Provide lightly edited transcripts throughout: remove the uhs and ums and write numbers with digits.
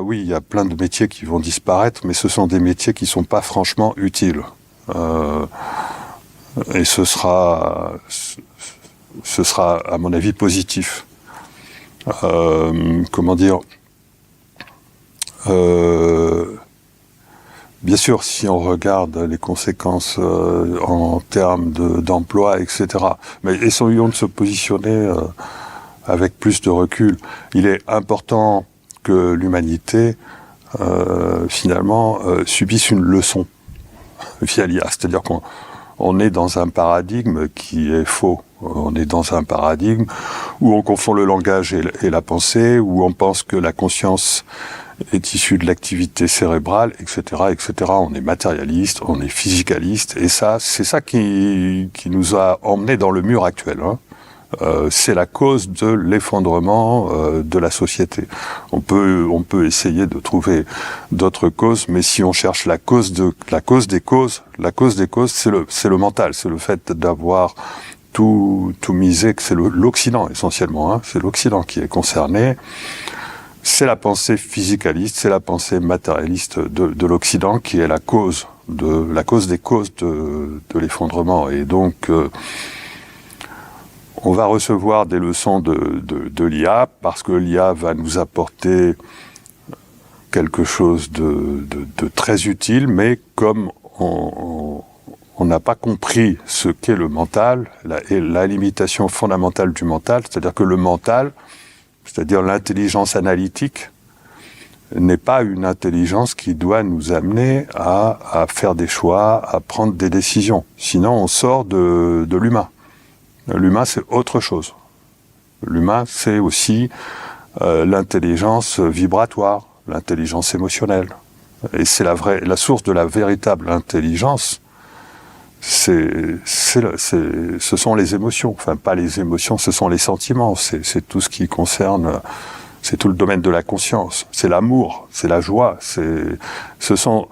Oui, il y a plein de métiers qui vont disparaître, mais ce sont des métiers qui ne sont pas franchement utiles. Et ce sera, à mon avis, positif. Comment dire Bien sûr, si on regarde les conséquences en termes d'emploi, etc. Mais essayons de se positionner avec plus de recul. Il est important que l'humanité, finalement, subisse une leçon via l'IA. C'est-à-dire qu'on est dans un paradigme qui est faux. On est dans un paradigme où on confond le langage et la pensée, où on pense que la conscience est issue de l'activité cérébrale, etc., etc. On est matérialiste, on est physicaliste, et ça, c'est ça qui nous a emmenés dans le mur actuel. C'est la cause de l'effondrement de la société. On peut essayer de trouver d'autres causes, mais si on cherche la cause des causes, c'est le mental, c'est le fait d'avoir tout misé, que c'est l'Occident essentiellement. C'est l'Occident qui est concerné. C'est la pensée physicaliste, c'est la pensée matérialiste de l'Occident qui est la cause des causes de l'effondrement. Et donc on va recevoir des leçons de l'IA parce que l'IA va nous apporter quelque chose de très utile, mais comme on n'a pas compris ce qu'est le mental, la limitation fondamentale du mental, c'est-à-dire que le mental, c'est-à-dire l'intelligence analytique, n'est pas une intelligence qui doit nous amener à faire des choix, à prendre des décisions. Sinon, on sort de l'humain. L'humain, c'est autre chose. L'humain, c'est aussi l'intelligence vibratoire, l'intelligence émotionnelle. Et c'est la source de la véritable intelligence. Ce sont les émotions. Enfin, pas les émotions, ce sont les sentiments. C'est tout ce qui concerne, c'est tout le domaine de la conscience. C'est l'amour, c'est la joie. Ce sont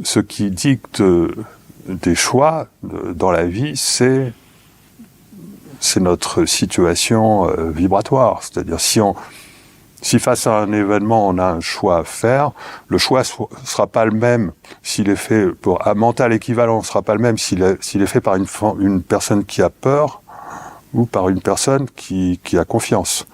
ce qui dicte des choix dans la vie, c'est notre situation vibratoire. C'est-à-dire, si face à un événement, on a un choix à faire, le choix sera pas le même s'il est fait pour un mental équivalent, sera pas le même s'il est fait par une personne qui a peur ou par une personne qui a confiance.